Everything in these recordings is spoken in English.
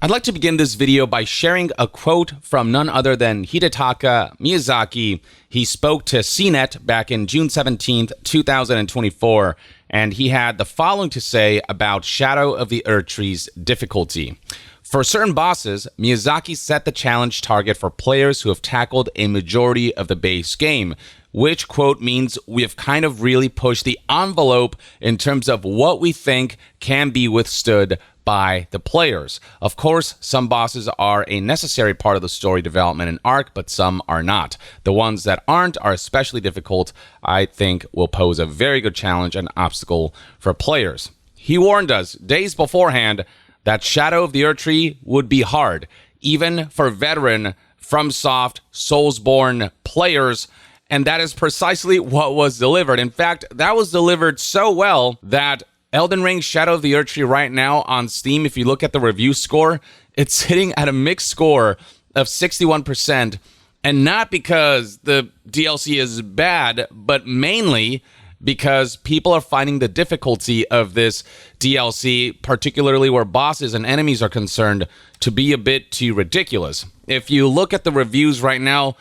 I'd like to begin this video by sharing a quote from none other than Hidetaka Miyazaki. He spoke to CNET back in June 17th, 2024, and he had the following to say about Shadow of the Erdtree's difficulty. For certain bosses, Miyazaki set the challenge target for players who have tackled a majority of the base game, which, quote, means we have kind of really pushed the envelope in terms of what we think can be withstood by the players. Of course, some bosses are a necessary part of the story development and arc, but some are not. The ones that aren't are especially difficult, I think will pose a very good challenge and obstacle for players. He warned us days beforehand that Shadow of the Erdtree would be hard, even for veteran FromSoft Soulsborne players, and that is precisely what was delivered. In fact, that was delivered so well that Elden Ring Shadow of the Erdtree right now on Steam, if you look at the review score, it's sitting at a mixed score of 61%, and not because the DLC is bad, but mainly because people are finding the difficulty of this DLC, particularly where bosses and enemies are concerned, to be a bit too ridiculous. If you look at the reviews right now,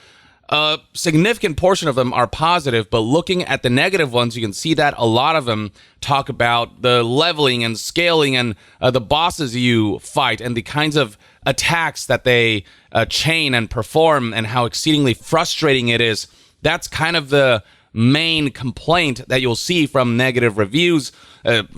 a significant portion of them are positive, but looking at the negative ones, you can see that a lot of them talk about the leveling and scaling and the bosses you fight and the kinds of attacks that they chain and perform and how exceedingly frustrating it is. That's kind of the main complaint that you'll see from negative reviews.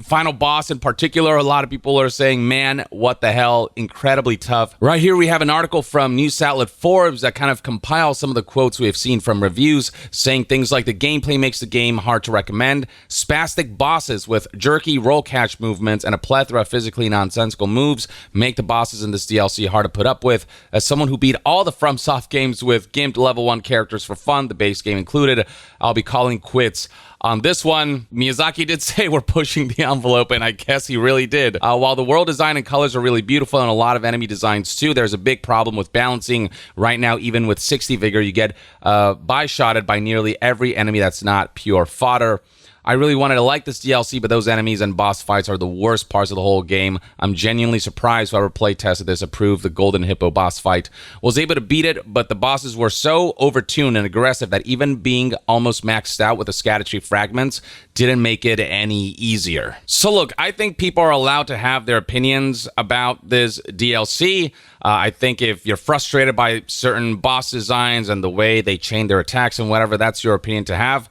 Final boss in particular, a lot of people are saying, man, what the hell, incredibly tough. Right here we have an article from news outlet Forbes that kind of compiles some of the quotes we have seen from reviews, saying things like the gameplay makes the game hard to recommend, spastic bosses with jerky roll catch movements and a plethora of physically nonsensical moves make the bosses in this DLC hard to put up with. As someone who beat all the FromSoft games with gimped level 1 characters for fun, the base game included, I'll be calling quits on this one. Miyazaki did say we're pushing the envelope, and I guess he really did. While the world design and colors are really beautiful and a lot of enemy designs too, there's a big problem with balancing. Right now, even with 60 vigor, you get bi-shotted by nearly every enemy that's not pure fodder. I really wanted to like this DLC, but those enemies and boss fights are the worst parts of the whole game. I'm genuinely surprised whoever playtested this approved the Golden Hippo boss fight. Was able to beat it, but the bosses were so overtuned and aggressive that even being almost maxed out with the Erdtree fragments didn't make it any easier. So look, I think people are allowed to have their opinions about this DLC. I think if you're frustrated by certain boss designs and the way they chain their attacks and whatever, that's your opinion to have.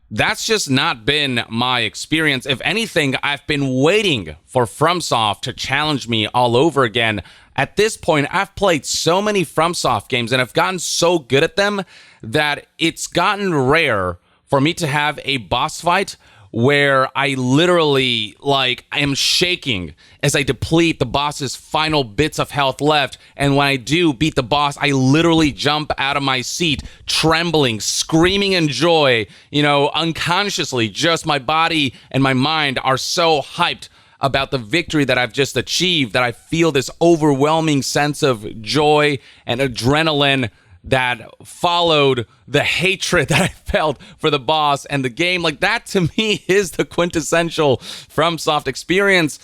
That's just not been my experience. If anything, I've been waiting for FromSoft to challenge me all over again. At this point, I've played so many FromSoft games and I've gotten so good at them that it's gotten rare for me to have a boss fight where I literally, I am shaking as I deplete the boss's final bits of health left. And when I do beat the boss, I literally jump out of my seat, trembling, screaming in joy, unconsciously. Just my body and my mind are so hyped about the victory that I've just achieved that I feel this overwhelming sense of joy and adrenaline that followed the hatred that I felt for the boss and the game. That to me is the quintessential FromSoft experience.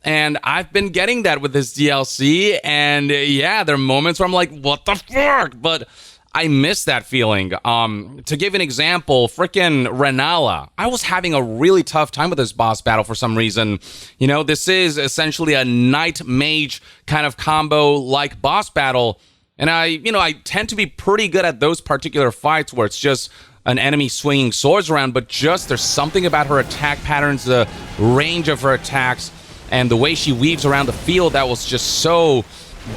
And I've been getting that with this DLC. And yeah, there are moments where I'm like, what the fuck? But I miss that feeling. To give an example, frickin' Renala. I was having a really tough time with this boss battle for some reason. This is essentially a knight mage kind of combo like boss battle. And I tend to be pretty good at those particular fights where it's just an enemy swinging swords around, but just there's something about her attack patterns, the range of her attacks, and the way she weaves around the field that was just so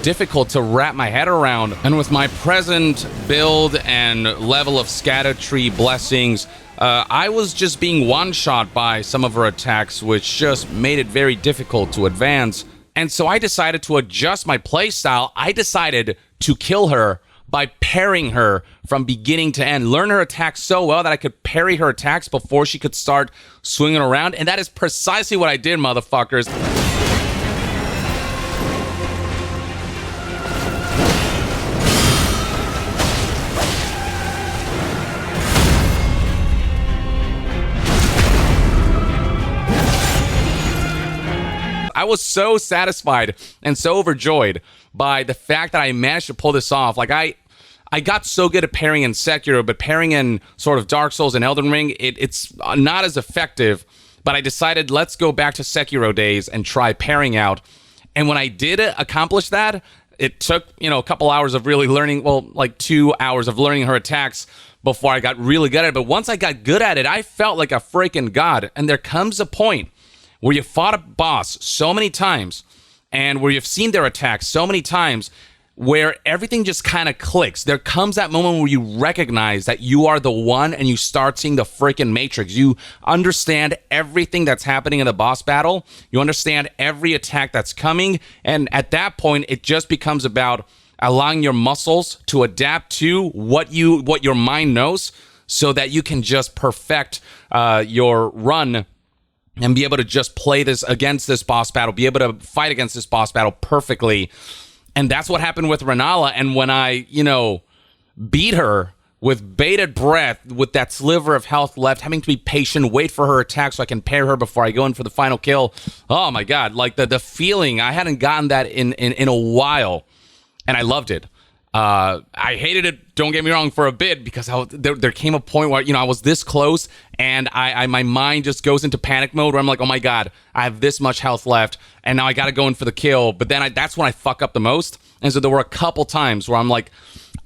difficult to wrap my head around. And with my present build and level of Erdtree blessings, I was just being one-shot by some of her attacks, which just made it very difficult to advance. And so I decided to adjust my playstyle. I decided to kill her by parrying her from beginning to end. Learn her attacks so well that I could parry her attacks before she could start swinging around. And that is precisely what I did, motherfuckers. I was so satisfied and so overjoyed by the fact that I managed to pull this off. Like, I got so good at pairing in Sekiro, but pairing in sort of Dark Souls and Elden Ring, it's not as effective. But I decided, let's go back to Sekiro days and try pairing out. And when I did accomplish that, it took, a couple hours of really learning, like 2 hours of learning her attacks before I got really good at it. But once I got good at it, I felt like a freaking god. And there comes a point where you fought a boss so many times and where you've seen their attacks so many times where everything just kind of clicks. There comes that moment where you recognize that you are the one and you start seeing the freaking Matrix. You understand everything that's happening in the boss battle. You understand every attack that's coming. And at that point, it just becomes about allowing your muscles to adapt to what your mind knows so that you can just perfect your run and be able to just play this against this boss battle, be able to fight against this boss battle perfectly. And that's what happened with Renala. And when I, beat her with bated breath, with that sliver of health left, having to be patient, wait for her attack so I can pair her before I go in for the final kill. Oh my God, like the feeling, I hadn't gotten that in a while. And I loved it. I hated it, don't get me wrong, for a bit, because there came a point where, I was this close and my mind just goes into panic mode where I'm like, oh my God, I have this much health left and now I got to go in for the kill. But then that's when I fuck up the most. And so there were a couple times where I'm like,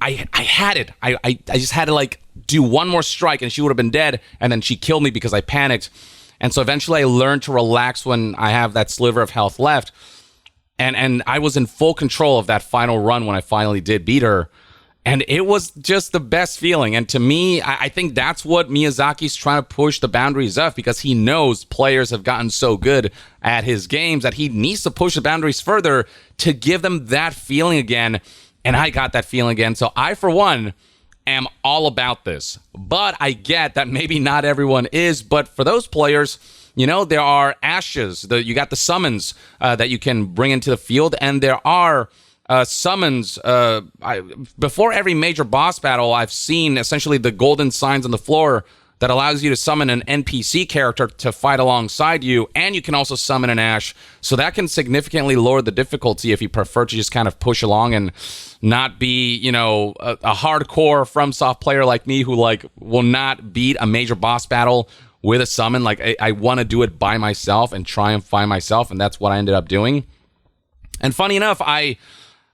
I had it. I just had to like do one more strike and she would have been dead. And then she killed me because I panicked. And so eventually I learned to relax when I have that sliver of health left. And I was in full control of that final run when I finally did beat her. And it was just the best feeling. And to me, I think that's what Miyazaki's trying to push the boundaries of, because he knows players have gotten so good at his games that he needs to push the boundaries further to give them that feeling again. And I got that feeling again. So I, for one, am all about this. But I get that maybe not everyone is. But for those players, there are ashes. You got the summons that you can bring into the field, and there are summons. Before every major boss battle, I've seen essentially the golden signs on the floor that allows you to summon an NPC character to fight alongside you, and you can also summon an ash. So that can significantly lower the difficulty if you prefer to just kind of push along and not be, a hardcore FromSoft player like me who will not beat a major boss battle with a summon. Like, I want to do it by myself and try and find myself, and that's what I ended up doing. And funny enough, I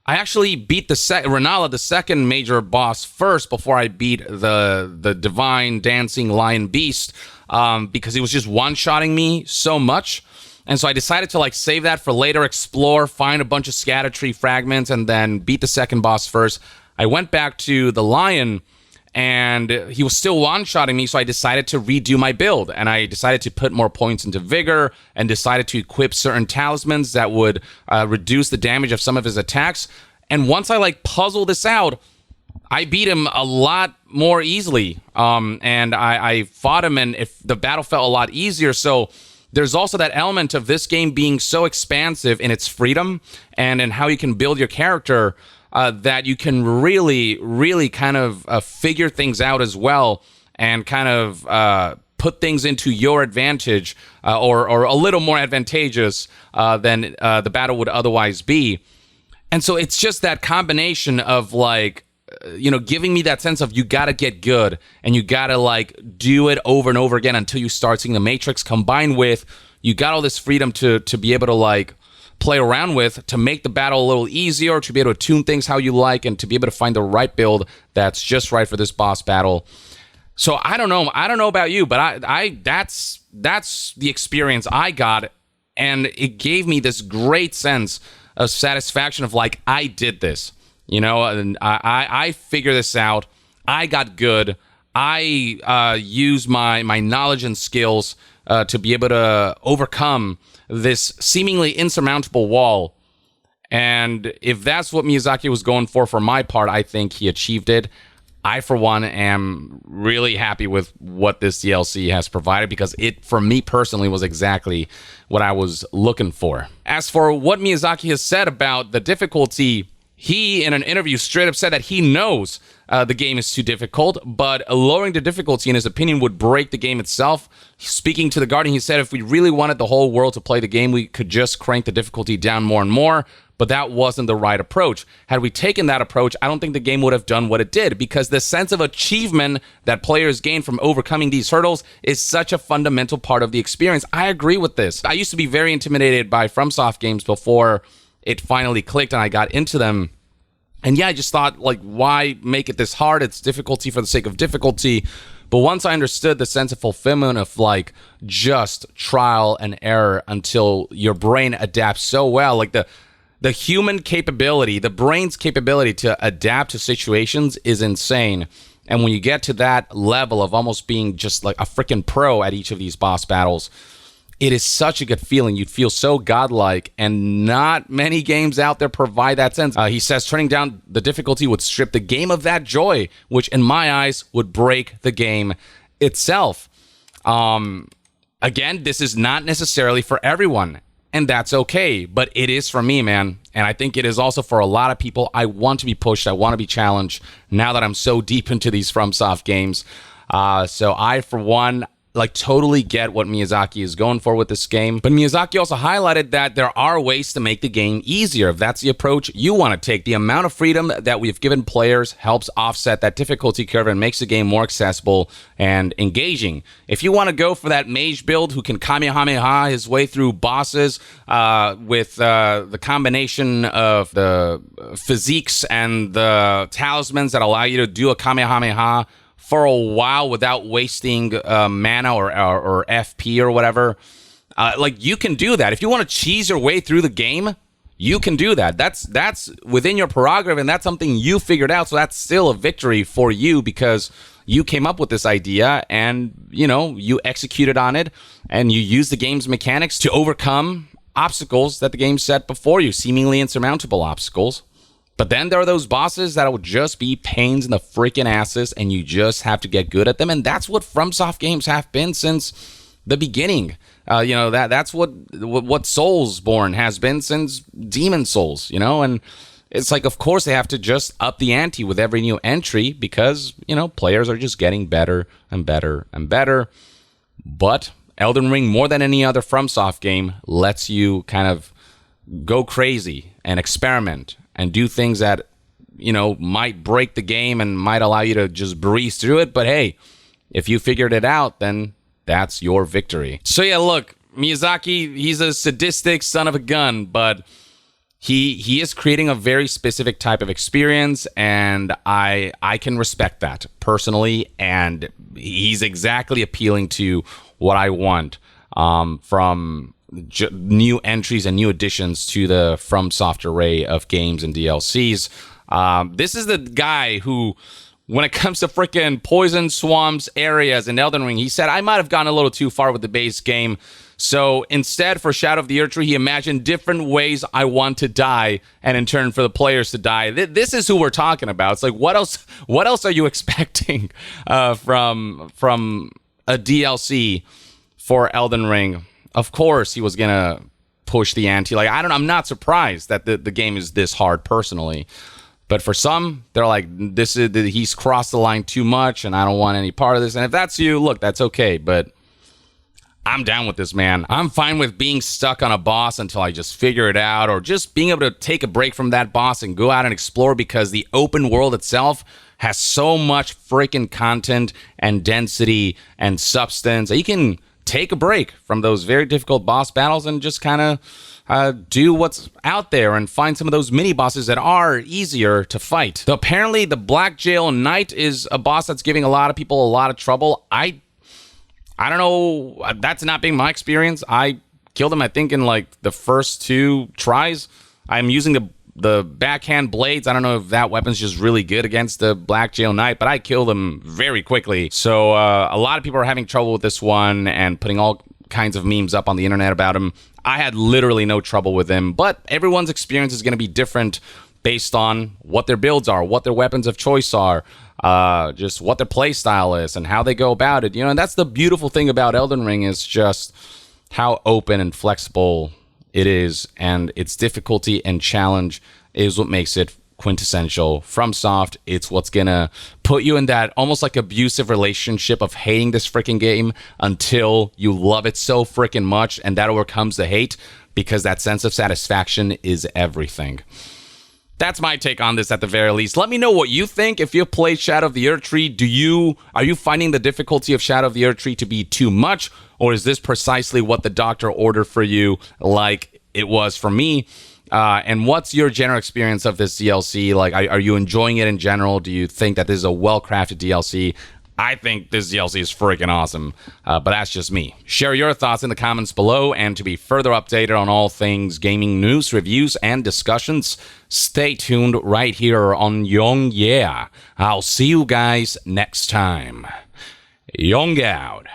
actually beat Renala, the second major boss, first before I beat the divine dancing lion beast, because he was just one-shotting me so much. And so I decided to save that for later, explore, find a bunch of scatter tree fragments, and then beat the second boss first. I went back to the lion, and he was still one-shotting me, so I decided to redo my build. And I decided to put more points into Vigor and decided to equip certain talismans that would reduce the damage of some of his attacks. And once I puzzle this out, I beat him a lot more easily. And I fought him, and the battle felt a lot easier. So there's also that element of this game being so expansive in its freedom and in how you can build your character, that you can really, really kind of figure things out as well and kind of put things into your advantage or a little more advantageous than the battle would otherwise be. And so it's just that combination of giving me that sense of you got to get good and you got to do it over and over again until you start seeing the Matrix, combined with you got all this freedom to be able to play around with, to make the battle a little easier, to be able to tune things how you like, and to be able to find the right build that's just right for this boss battle. So I don't know about you, but that's the experience I got, and it gave me this great sense of satisfaction of I did this, and I figured this out. I got good. I used my knowledge and skills to be able to overcome this seemingly insurmountable wall. And if that's what Miyazaki was going for my part, I think he achieved it. I, for one, am really happy with what this DLC has provided, because it, for me personally, was exactly what I was looking for. As for what Miyazaki has said about the difficulty He, in an interview, straight up said that he knows the game is too difficult, but lowering the difficulty, in his opinion, would break the game itself. Speaking to The Guardian, he said if we really wanted the whole world to play the game, we could just crank the difficulty down more and more, but that wasn't the right approach. Had we taken that approach, I don't think the game would have done what it did, because the sense of achievement that players gain from overcoming these hurdles is such a fundamental part of the experience. I agree with this. I used to be very intimidated by FromSoft games before it finally clicked and I got into them. And yeah, I just thought, like, why make it this hard? It's difficulty for the sake of difficulty. But once I understood the sense of fulfillment of, like, just trial and error until your brain adapts so well, like the human capability, the brain's capability to adapt to situations is insane. And when you get to that level of almost being just like a freaking pro at each of these boss battles, it is such a good feeling. You'd feel so godlike, and not many games out there provide that sense. He says turning down the difficulty would strip the game of that joy, which in my eyes would break the game itself. Again, this is not necessarily for everyone, and that's okay, but it is for me, man. And I think it is also for a lot of people. I want to be pushed. I want to be challenged now that I'm so deep into these FromSoft games. So I, for one, like, totally get what Miyazaki is going for with this game. But Miyazaki also highlighted that there are ways to make the game easier if that's the approach you want to take. The amount of freedom that we've given players helps offset that difficulty curve and makes the game more accessible and engaging. If you want to go for that mage build who can Kamehameha his way through bosses with the combination of the physiques and the talismans that allow you to do a Kamehameha for a while without wasting mana or FP or whatever, like, you can do that. If you want to cheese your way through the game, you can do that. That's within your prerogative, and that's something you figured out. So that's still a victory for you, because you came up with this idea and, you know, you executed on it, and you used the game's mechanics to overcome obstacles that the game set before you, seemingly insurmountable obstacles. But then there are those bosses that will just be pains in the freaking asses, and you just have to get good at them. And that's what FromSoft games have been since the beginning. You know, that's what Soulsborne has been since Demon Souls, you know? And it's like, of course, they have to just up the ante with every new entry because, you know, players are just getting better and better and better. But Elden Ring, more than any other FromSoft game, lets you kind of go crazy and experiment and do things that, you know, might break the game and might allow you to just breeze through it. But hey, if you figured it out, then that's your victory. So yeah, look, Miyazaki, he's a sadistic son of a gun, but he is creating a very specific type of experience, and I can respect that personally, and he's exactly appealing to what I want from new entries and new additions to the FromSoft array of games and DLCs. This is the guy who, when it comes to freaking poison swamps areas in Elden Ring, he said, I might have gone a little too far with the base game. So instead, for Shadow of the Erdtree, he imagined different ways I want to die, and in turn for the players to die. This is who we're talking about. It's like, what else are you expecting from a DLC for Elden Ring? Of course, he was gonna push the ante. Like, I'm not surprised that the game is this hard personally. But for some, they're like, he's crossed the line too much, and I don't want any part of this. And if that's you, look, that's okay. But I'm down with this, man. I'm fine with being stuck on a boss until I just figure it out, or just being able to take a break from that boss and go out and explore, because the open world itself has so much freaking content and density and substance that you can take a break from those very difficult boss battles and just kind of do what's out there and find some of those mini bosses that are easier to fight. So apparently the Black Jail Knight is a boss that's giving a lot of people a lot of trouble. I don't know. That's not being my experience. I killed him, I think, in like the first 2 tries. I'm using the backhand blades. I don't know if that weapon's just really good against the Black Jail Knight, but I killed him very quickly. So a lot of people are having trouble with this one and putting all kinds of memes up on the internet about him. I had literally no trouble with him, but everyone's experience is going to be different based on what their builds are, what their weapons of choice are, just what their play style is and how they go about it. You know, and that's the beautiful thing about Elden Ring, is just how open and flexible it is, and its difficulty and challenge is what makes it quintessential FromSoft. It's what's gonna put you in that almost like abusive relationship of hating this freaking game until you love it so freaking much, and that overcomes the hate, because that sense of satisfaction is everything. That's my take on this at the very least. Let me know what you think. If you've played Shadow of the Erdtree, are you finding the difficulty of Shadow of the Erdtree to be too much, or is this precisely what the doctor ordered for you, like it was for me? And what's your general experience of this DLC? Like, are you enjoying it in general? Do you think that this is a well-crafted DLC? I think this DLC is freaking awesome, but that's just me. Share your thoughts in the comments below, and to be further updated on all things gaming news, reviews, and discussions, stay tuned right here on Young Yeah. I'll see you guys next time. Young out.